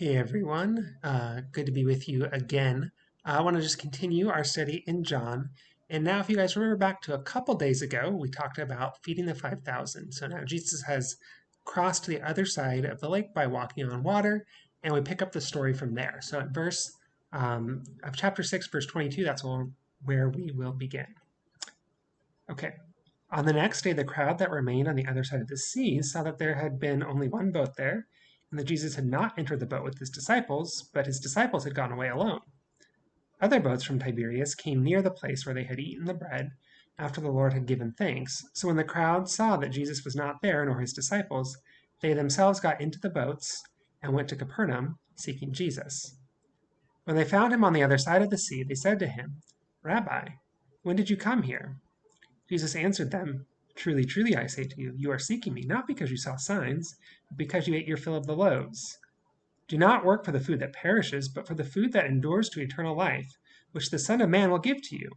Hey everyone, good to be with you again. I want to just continue our study in John. And now, if you guys remember back to a couple days ago, we talked about feeding the 5,000. So now Jesus has crossed to the other side of the lake by walking on water, and we pick up the story from there. So at verse of chapter 6, verse 22, that's where we will begin. Okay. On the next day, the crowd that remained on the other side of the sea saw that there had been only one boat there, and that Jesus had not entered the boat with his disciples, but his disciples had gone away alone. Other boats from Tiberias came near the place where they had eaten the bread after the Lord had given thanks. So when the crowd saw that Jesus was not there, nor his disciples, they themselves got into the boats and went to Capernaum, seeking Jesus. When they found him on the other side of the sea, they said to him, "Rabbi, when did you come here?" Jesus answered them, "Truly, truly, I say to you, you are seeking me, not because you saw signs, but because you ate your fill of the loaves. Do not work for the food that perishes, but for the food that endures to eternal life, which the Son of Man will give to you.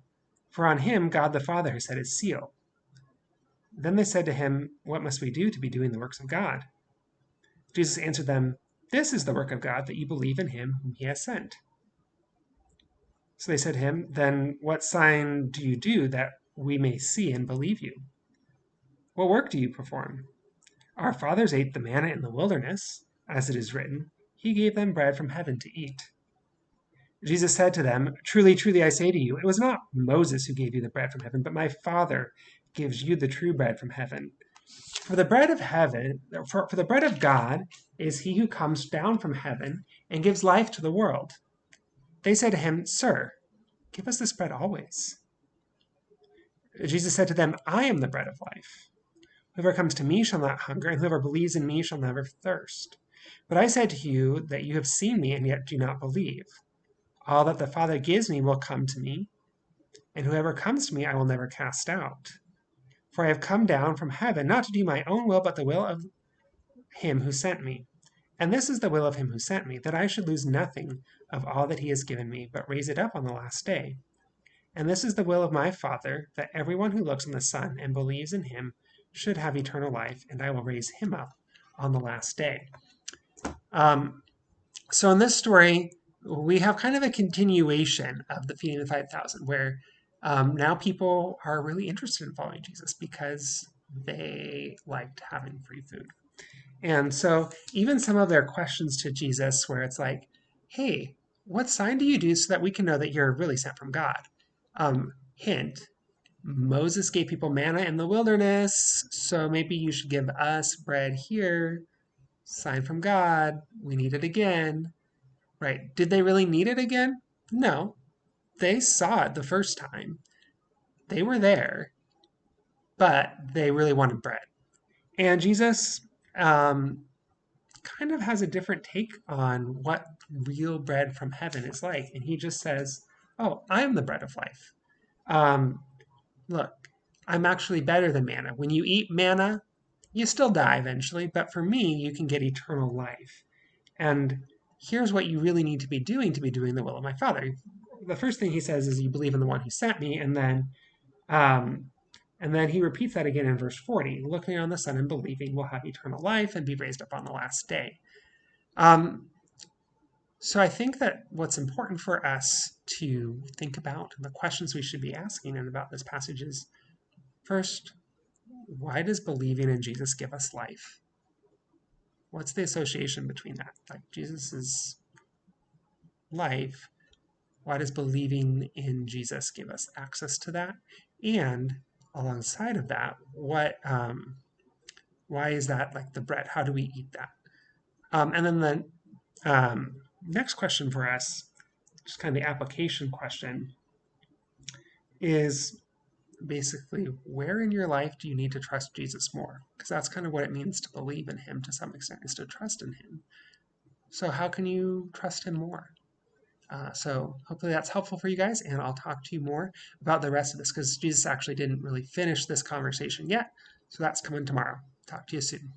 For on him God the Father has set his seal." Then they said to him, "What must we do to be doing the works of God?" Jesus answered them, "This is the work of God, that you believe in him whom he has sent." So they said to him, "Then what sign do you do that we may see and believe you? What work do you perform? Our fathers ate the manna in the wilderness, as it is written, He gave them bread from heaven to eat." Jesus said to them, "Truly, truly, I say to you, it was not Moses who gave you the bread from heaven, but my Father gives you the true bread from heaven. For the bread of heaven, for the bread of God is he who comes down from heaven and gives life to the world." They said to him, "Sir, give us this bread always." Jesus said to them, "I am the bread of life. Whoever comes to me shall not hunger, and whoever believes in me shall never thirst. But I said to you that you have seen me and yet do not believe. All that the Father gives me will come to me, and whoever comes to me I will never cast out. For I have come down from heaven not to do my own will, but the will of him who sent me. And this is the will of him who sent me, that I should lose nothing of all that he has given me, but raise it up on the last day. And this is the will of my Father, that everyone who looks on the Son and believes in him should have eternal life, and I will raise him up on the last day. So in this story, we have kind of a continuation of the feeding of the 5,000, where now people are really interested in following Jesus because they liked having free food. And so even some of their questions to Jesus, where it's like, "Hey, what sign do you do so that we can know that you're really sent from God?" Hint, Moses gave people manna in the wilderness, so maybe you should give us bread here. Sign from God. We need it again. Right. Did they really need it again? No. They saw it the first time. They were there, but they really wanted bread. And Jesus kind of has a different take on what real bread from heaven is like. And he just says, "Oh, I am the bread of life. Um, Look, I'm actually better than manna. When you eat manna, you still die eventually, but for me, you can get eternal life. And here's what you really need to be doing the will of my Father." The first thing he says is, "You believe in the one who sent me," um, and then he repeats that again in verse 40. "Looking on the Son and believing will have eternal life and be raised up on the last day." Um, so I think that what's important for us to think about, and the questions we should be asking and about this passage is, first, why does believing in Jesus give us life? What's the association between that? Like Jesus's life, why does believing in Jesus give us access to that? And alongside of that, why is that like the bread? How do we eat that? And then the next question for us, just kind of the application question, is basically, where in your life do you need to trust Jesus more? Because that's kind of what it means to believe in him to some extent, is to trust in him. So how can you trust him more? So hopefully that's helpful for you guys, and I'll talk to you more about the rest of this because Jesus actually didn't really finish this conversation yet. So that's coming tomorrow. Talk to you soon.